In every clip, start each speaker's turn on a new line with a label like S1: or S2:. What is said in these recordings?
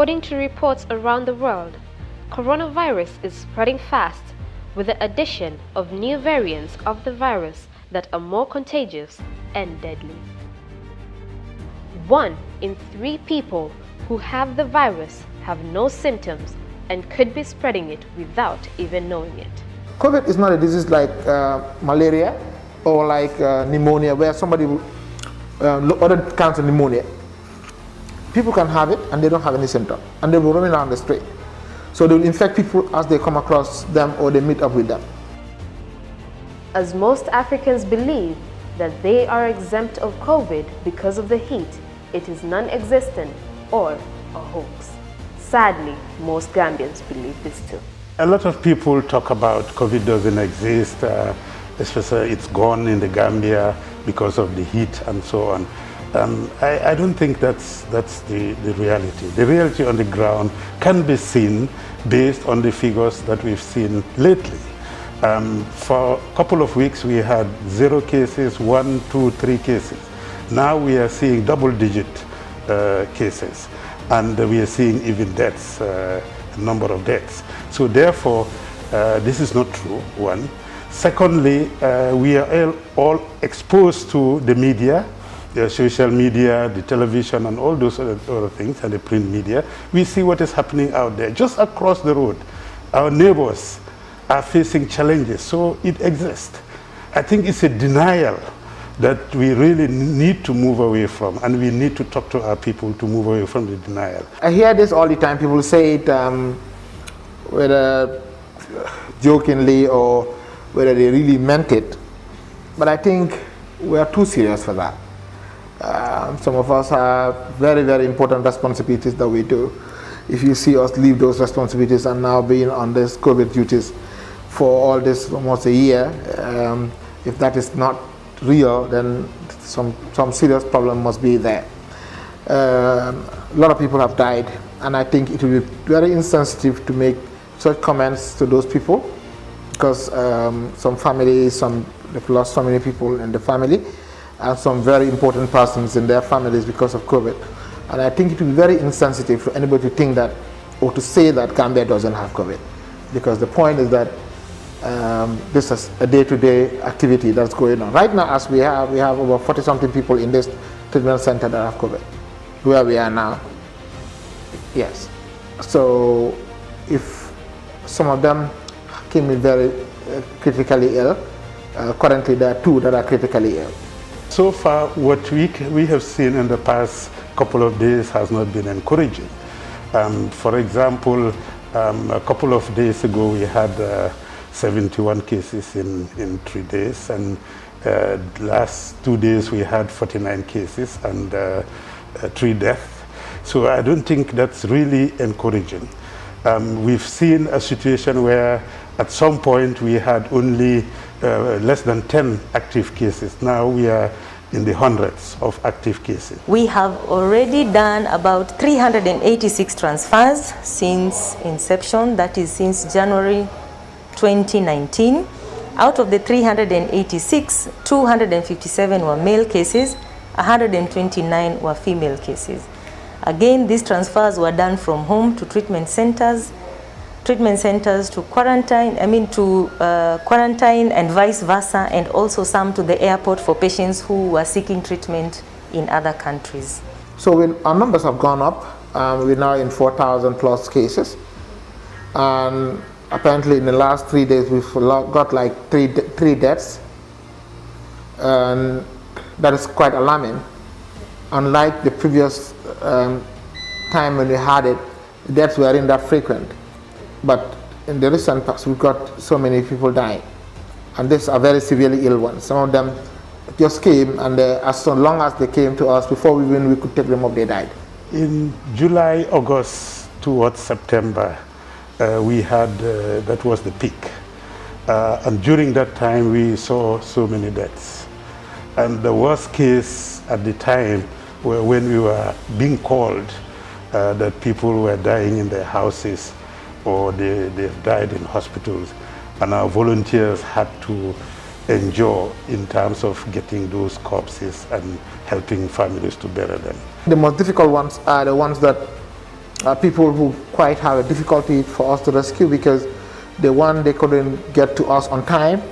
S1: According to reports around the world, coronavirus is spreading fast with the addition of new variants of the virus that are more contagious and deadly. 1 in 3 people who have the virus have no symptoms and could be spreading it without even knowing it.
S2: COVID is not a disease like malaria or like pneumonia, where somebody, other kinds of pneumonia. People can have it and they don't have any symptom, and they will run around the street. So they will infect people as they come across them or they meet up with them.
S1: As most Africans believe that they are exempt of COVID because of the heat, it is non-existent or a hoax. Sadly, most Gambians believe this too.
S3: A lot of people talk about COVID doesn't exist, especially it's gone in the Gambia because of the heat and so on. I don't think that's the reality. The reality on the ground can be seen based on the figures that we've seen lately. For a couple of weeks we had 0 cases, 1, 2, 3 cases. Now we are seeing double-digit cases, and we are seeing even deaths, a number of deaths. So therefore, this is not true, 1. Secondly, we are all exposed to the media, the social media, the television, and all those other things, and the print media. We see what is happening out there. Just across the road, our neighbors are facing challenges, so it exists. I think it's a denial that we really need to move away from, and we need to talk to our people to move away from the denial.
S2: I hear this all the time. People say it whether jokingly or whether they really meant it, but I think we are too serious for that. Some of us have very, very important responsibilities that we do. If you see us leave those responsibilities and now being on this COVID duties for all this almost a year, if that is not real, then some serious problem must be there. A lot of people have died, and I think it will be very insensitive to make such comments to those people, because some families, they've lost so many people in the family, and some very important persons in their families because of COVID. And I think it will be very insensitive for anybody to think that, or to say that Gambia doesn't have COVID, because the point is that this is a day-to-day activity that's going on. Right now, as we have over 40-something people in this treatment center that have COVID, where we are now. Yes. So if some of them came in very critically ill, currently there are 2 that are critically ill.
S3: So far, what we have seen in the past couple of days has not been encouraging. For example, a couple of days ago we had 71 cases in 3 days, and last 2 days we had 49 cases and 3 deaths. So I don't think that's really encouraging. We've seen a situation where at some point we had only less than 10 active cases. Now we are in the hundreds of active cases.
S4: We have already done about 386 transfers since inception, that is since January 2019. Out of the 386, 257 were male cases, 129 were female cases. Again, these transfers were done from home to treatment centers to quarantine, quarantine and vice versa, and also some to the airport for patients who were seeking treatment in other countries.
S2: So our numbers have gone up. We're now in 4,000 plus cases. And apparently in the last 3 days we've got like three deaths. And that is quite alarming. Unlike the previous time when we had it, the deaths weren't that frequent. But in the recent past, we've got so many people dying. And these are very severely ill ones. Some of them just came, and as long as they came to us, before we could take them up, they died.
S3: In July, August, towards September, we had, that was the peak. And during that time, we saw so many deaths. And the worst case at the time, when we were being called that people were dying in their houses, or they've died in hospitals, and our volunteers had to endure in terms of getting those corpses and helping families to bury them.
S2: The most difficult ones are the ones that people who quite have a difficulty for us to rescue because they couldn't get to us on time,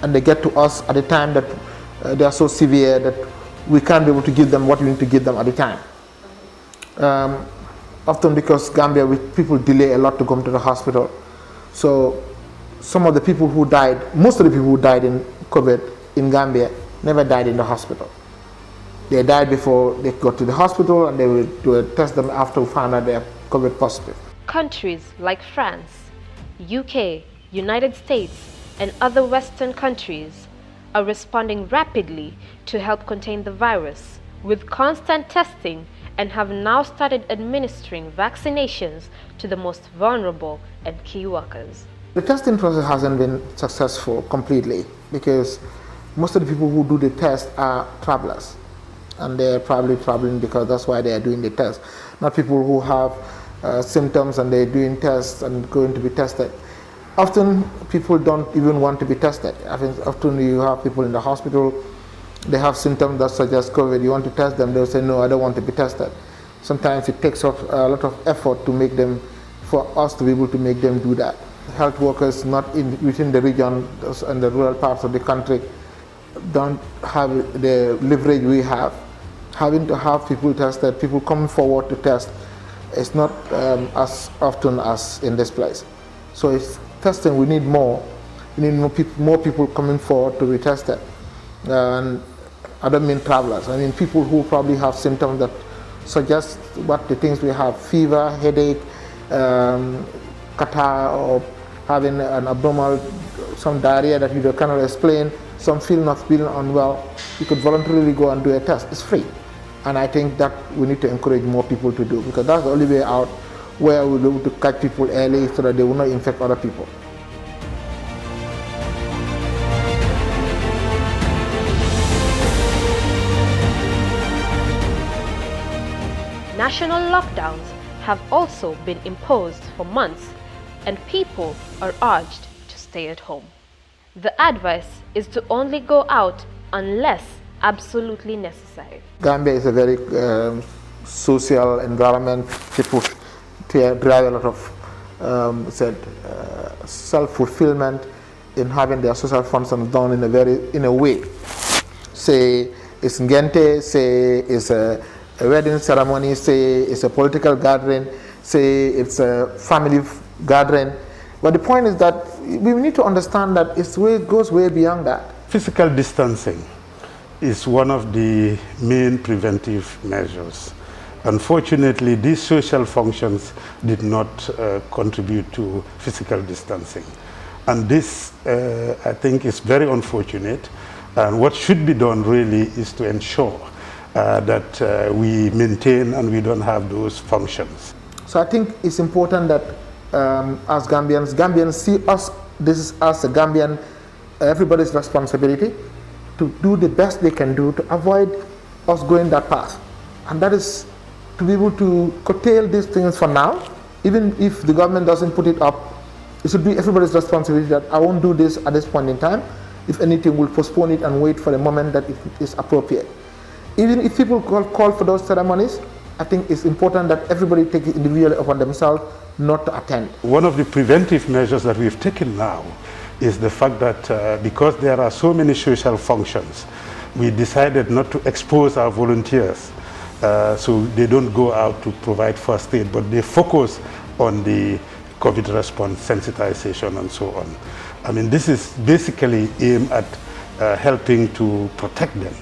S2: and they get to us at a time that they are so severe that we can't be able to give them what we need to give them at the time. Often because Gambia, people delay a lot to come to the hospital. So some of the people who died, most of the people who died in COVID in Gambia never died in the hospital. They died before they got to the hospital, and they would test them after we found out they are COVID positive.
S1: Countries like France, UK, United States, and other Western countries are responding rapidly to help contain the virus with constant testing, and have now started administering vaccinations to the most vulnerable and key workers.
S2: The testing process hasn't been successful completely because most of the people who do the test are travelers, and they're probably traveling because that's why they are doing the test, not people who have symptoms and they're doing tests and going to be tested. Often people don't even want to be tested. I think often you have people in the hospital, they have symptoms that suggest COVID, you want to test them, they'll say, no, I don't want to be tested. Sometimes it takes up a lot of effort to make them, for us to be able to make them do that. Health workers not within the region and the rural parts of the country don't have the leverage we have. Having to have people tested, people coming forward to test, is not as often as in this place. So it's testing, we need more. We need more people coming forward to be tested. And I don't mean travelers, I mean people who probably have symptoms that suggest what the things we have: fever, headache, catarrh, or having an abnormal, some diarrhea that you cannot explain, some feeling of being unwell. You could voluntarily go and do a test. It's free. And I think that we need to encourage more people to do, because that's the only way out where we'll be able to catch people early so that they will not infect other people.
S1: National lockdowns have also been imposed for months, and people are urged to stay at home. The advice is to only go out unless absolutely necessary.
S2: Gambia is a very social environment. People drive a lot of self-fulfillment in having their social functions done in a way. Say it's ngente, say it's a wedding ceremony, say it's a political gathering, say it's a family gathering. But the point is that we need to understand that it goes way beyond that.
S3: Physical distancing is one of the main preventive measures. Unfortunately, these social functions did not contribute to physical distancing. And this, I think, is very unfortunate. And what should be done really is to ensure that we maintain and we don't have those functions.
S2: So I think it's important that as Gambians see us, this is as a Gambian, everybody's responsibility to do the best they can do to avoid us going that path. And that is to be able to curtail these things for now. Even if the government doesn't put it up, it should be everybody's responsibility that I won't do this at this point in time. If anything, we'll postpone it and wait for the moment that it is appropriate. Even if people call for those ceremonies, I think it's important that everybody take it individually upon themselves not to attend.
S3: One of the preventive measures that we've taken now is the fact that because there are so many social functions, we decided not to expose our volunteers so they don't go out to provide first aid, but they focus on the COVID response, sensitization, and so on. I mean, this is basically aimed at helping to protect them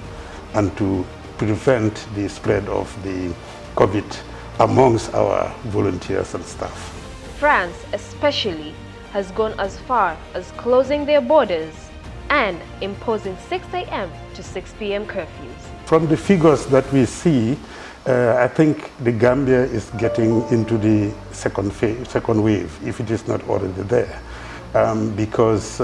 S3: and to prevent the spread of the COVID amongst our volunteers and staff.
S1: France especially has gone as far as closing their borders and imposing 6 a.m. to 6 p.m. curfews.
S3: From the figures that we see, I think the Gambia is getting into the second wave, if it is not already there, because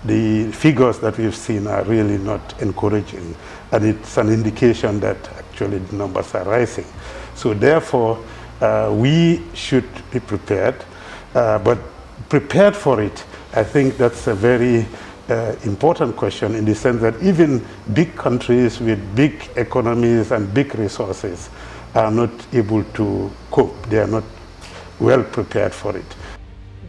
S3: the figures that we've seen are really not encouraging, and it's an indication that actually the numbers are rising. So therefore, we should be prepared, but prepared for it, I think that's a very important question, in the sense that even big countries with big economies and big resources are not able to cope. They are not well prepared for it.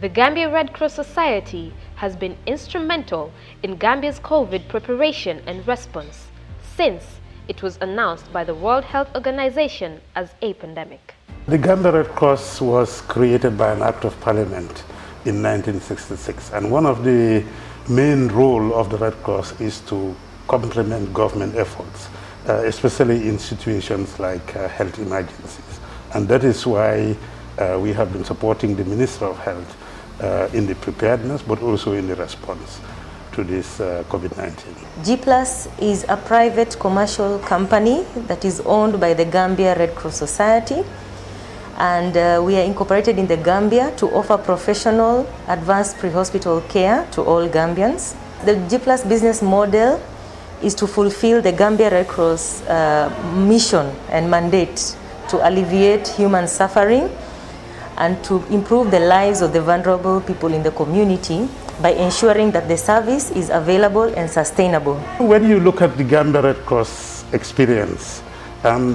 S1: The Gambia Red Cross Society has been instrumental in Gambia's COVID preparation and response since it was announced by the World Health Organization as a pandemic.
S3: The Gambia Red Cross was created by an Act of Parliament in 1966, and one of the main role of the Red Cross is to complement government efforts, especially in situations like health emergencies. And that is why we have been supporting the Minister of Health in the preparedness, but also in the response to this COVID-19.
S4: G+ is a private commercial company that is owned by the Gambia Red Cross Society, and we are incorporated in the Gambia to offer professional advanced pre-hospital care to all Gambians. The G+ business model is to fulfill the Gambia Red Cross mission and mandate to alleviate human suffering and to improve the lives of the vulnerable people in the community by ensuring that the service is available and sustainable.
S3: When you look at the Gambia Red Cross experience,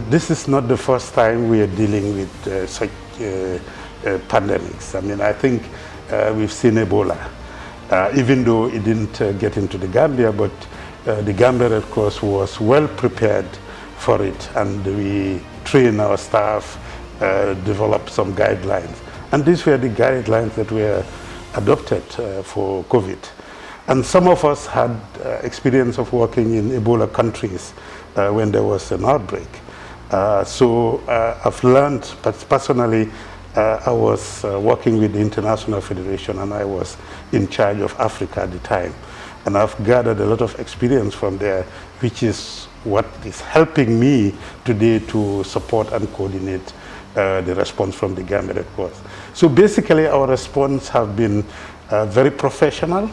S3: this is not the first time we are dealing with such pandemics. I mean, I think we've seen Ebola, even though it didn't get into the Gambia, but the Gambia Red Cross was well prepared for it, and we trained our staff, developed some guidelines. And these were the guidelines that were adopted for COVID. And some of us had experience of working in Ebola countries when there was an outbreak. So I've learned, personally, I was working with the International Federation, and I was in charge of Africa at the time. And I've gathered a lot of experience from there, which is what is helping me today to support and coordinate the response from the Gambia Red Cross. So basically our response have been very professional,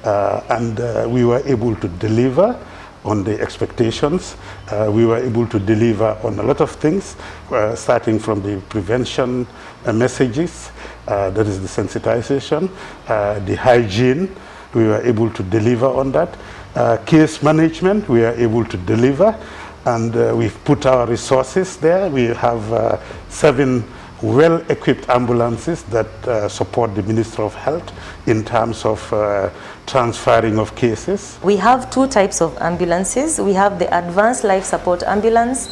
S3: and we were able to deliver on the expectations. We were able to deliver on a lot of things, starting from the prevention messages, that is the sensitization, the hygiene, we were able to deliver on that. Case management, we are able to deliver, and we've put our resources there. We have 7 well-equipped ambulances that support the Minister of Health in terms of transferring of cases.
S4: We have 2 types of ambulances. We have the advanced life support ambulance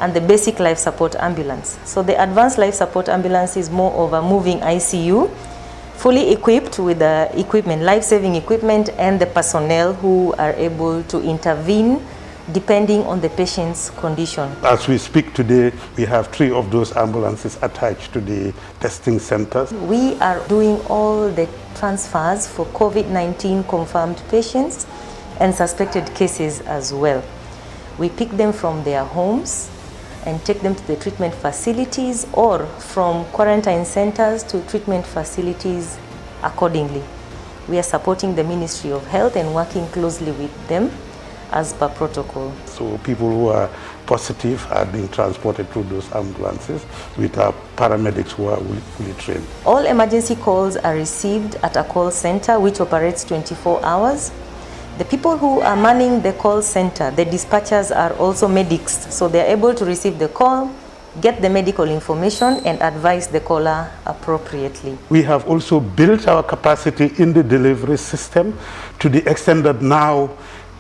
S4: and the basic life support ambulance. So the advanced life support ambulance is more of a moving ICU, fully equipped with the equipment, life-saving equipment, and the personnel who are able to intervene depending on the patient's condition.
S3: As we speak today, we have 3 of those ambulances attached to the testing centers.
S4: We are doing all the transfers for COVID-19 confirmed patients and suspected cases as well. We pick them from their homes and take them to the treatment facilities, or from quarantine centers to treatment facilities accordingly. We are supporting the Ministry of Health and working closely with them as per protocol.
S3: So people who are positive are being transported through those ambulances with our paramedics who are fully trained.
S4: All emergency calls are received at a call center which operates 24 hours. The people who are manning the call center, the dispatchers, are also medics, so they're able to receive the call, get the medical information, and advise the caller appropriately.
S3: We have also built our capacity in the delivery system to the extent that now,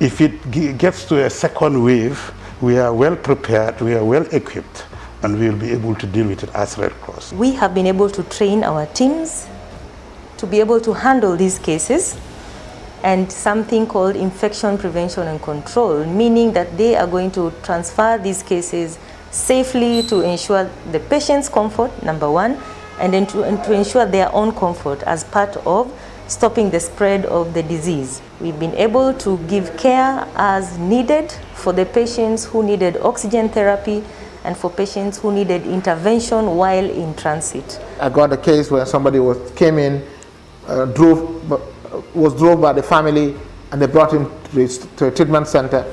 S3: if it gets to a second wave, we are well prepared, we are well equipped, and we'll be able to deal with it as Red Cross.
S4: We have been able to train our teams to be able to handle these cases, and something called infection prevention and control, meaning that they are going to transfer these cases safely to ensure the patient's comfort, number one, and then to ensure their own comfort as part of stopping the spread of the disease. We've been able to give care as needed for the patients who needed oxygen therapy and for patients who needed intervention while in transit.
S2: I got a case where somebody came in, was drove by the family, and they brought him to a treatment center.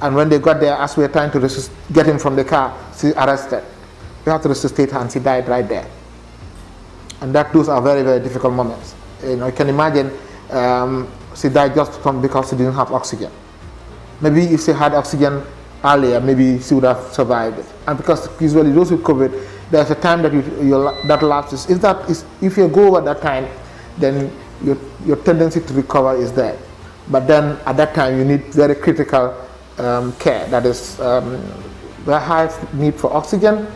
S2: And when they got there, as we were trying to get him from the car, she arrested. We had to resuscitate her, and she died right there. And those are very, very difficult moments. You know, you can imagine she died just because she didn't have oxygen. Maybe if she had oxygen earlier, maybe she would have survived it. And because usually those with COVID, there's a time that that lapses. If you go over that time, then your tendency to recover is there. But then at that time, you need very critical care. That is the high need for oxygen,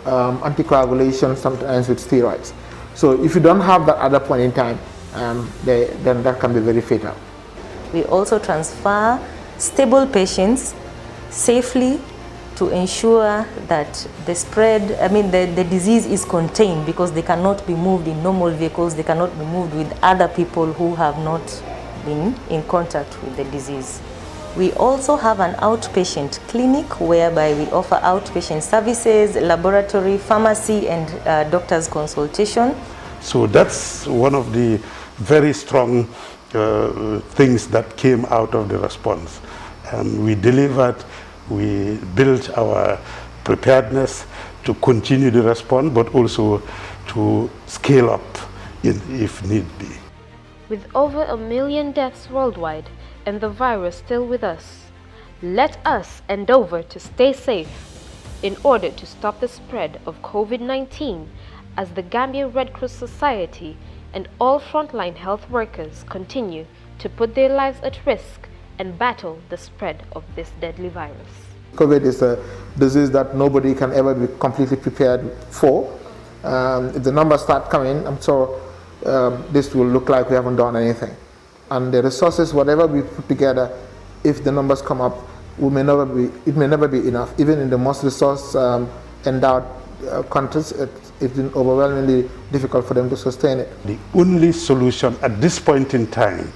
S2: anticoagulation, sometimes with steroids. So if you don't have that at that point in time, then that can be very fatal.
S4: We also transfer stable patients safely to ensure that the spread, the disease is contained, because they cannot be moved in normal vehicles, they cannot be moved with other people who have not been in contact with the disease. We also have an outpatient clinic whereby we offer outpatient services, laboratory, pharmacy, and doctor's consultation.
S3: So that's one of the very strong things that came out of the response. We delivered, we built our preparedness to continue the response, but also to scale up if need be.
S1: With over 1 million deaths worldwide and the virus still with us, let us endeavor to stay safe in order to stop the spread of COVID-19 as the Gambia Red Cross Society and all frontline health workers continue to put their lives at risk and battle the spread of this deadly virus.
S2: COVID is a disease that nobody can ever be completely prepared for. If the numbers start coming, I'm sure this will look like we haven't done anything. And the resources, whatever we put together, if the numbers come up, it may never be enough. Even in the most resource endowed countries, it's been overwhelmingly difficult for them to sustain it.
S3: The only solution at this point in time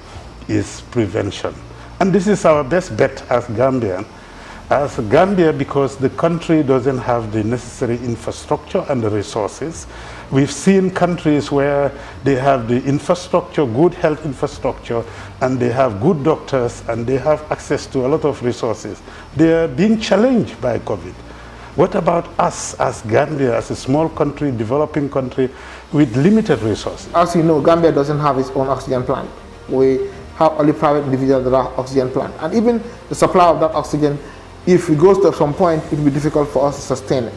S3: is prevention. And this is our best bet as Gambian. As Gambia, because the country doesn't have the necessary infrastructure and the resources. We've seen countries where they have the infrastructure, good health infrastructure, and they have good doctors, and they have access to a lot of resources. They are being challenged by COVID. What about us as Gambia, as a small country, developing country, with limited resources?
S2: As you know, Gambia doesn't have its own oxygen plant. We have only private individuals that have oxygen plant. And even the supply of that oxygen, if it goes to some point, it will be difficult for us to sustain it.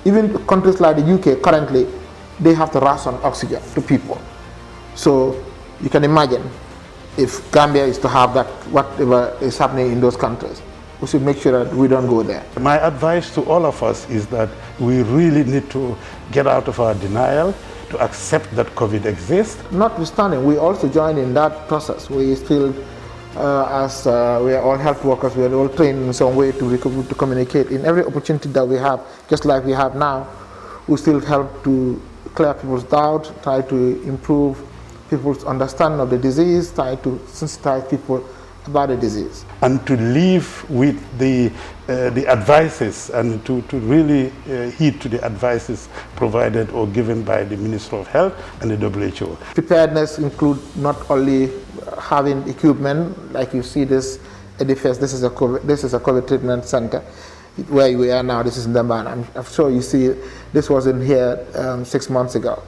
S2: Even countries like the UK currently, they have to ration oxygen to people. So you can imagine if Gambia is to have that, whatever is happening in those countries, we should make sure that we don't go there.
S3: My advice to all of us is that we really need to get out of our denial, to accept that COVID exists.
S2: Notwithstanding, we also join in that process. We still, as we are all health workers, we are all trained in some way to communicate. In every opportunity that we have, just like we have now, we still help to clear people's doubt, try to improve people's understanding of the disease, try to sensitize people about the disease.
S3: And to live with the advices and to really heed to the advices provided or given by the Minister of Health and the WHO. Preparedness
S2: include not only having equipment, like you see this edifice, this is a COVID treatment center, where we are now. This is in Damban. I'm sure you see this wasn't here 6 months ago.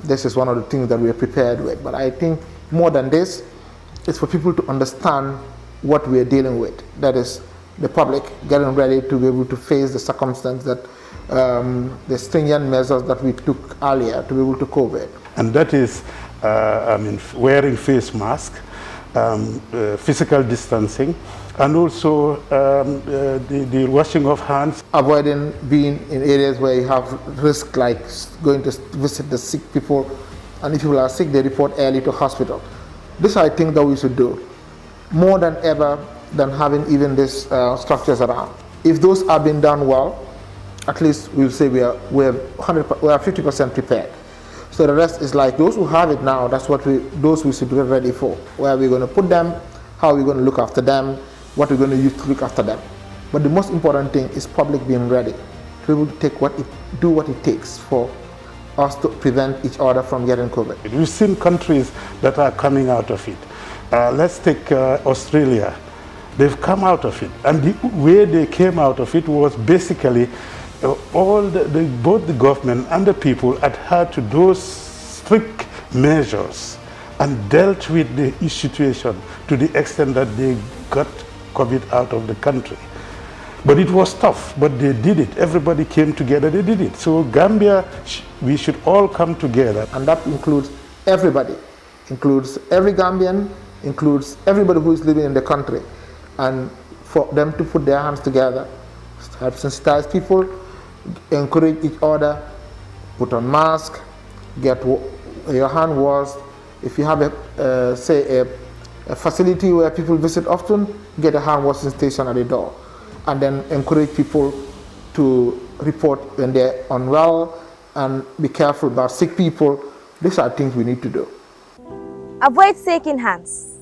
S2: This is one of the things that we are prepared with. But I think more than this, it's for people to understand what we are dealing with. That is, the public getting ready to be able to face the circumstance that the stringent measures that we took earlier to be able to COVID.
S3: And that is, wearing face masks, physical distancing, and also the washing of hands.
S2: Avoiding being in areas where you have risk, like going to visit the sick people, and if people are sick, they report early to hospital. This I think that we should do more than ever than having even these structures around. If those are being done well, at least we'll say we are 50% prepared. So the rest is like those who have it now. That's what those we should get ready for. Where are we going to put them? How are we going to look after them? What we're going to use to look after them. But the most important thing is public being ready to be able to do what it takes for us to prevent each other from getting COVID.
S3: We've seen countries that are coming out of it. Let's take Australia. They've come out of it. And the way they came out of it was basically both the government and the people adhered to those strict measures and dealt with the situation to the extent that they got COVID out of the country. But it was tough, but they did it. Everybody came together, they did it. So Gambia, we should all come together.
S2: And that includes everybody, includes every Gambian, includes everybody who is living in the country. And for them to put their hands together, help sensitize people, encourage each other, put on masks, get your hand washed. If you have a facility where people visit often, get a hand washing station at the door. And then encourage people to report when they're unwell and be careful about sick people. These are things we need to do.
S5: Avoid shaking hands.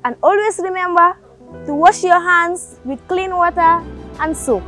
S5: And always remember to wash your hands with clean water and soap.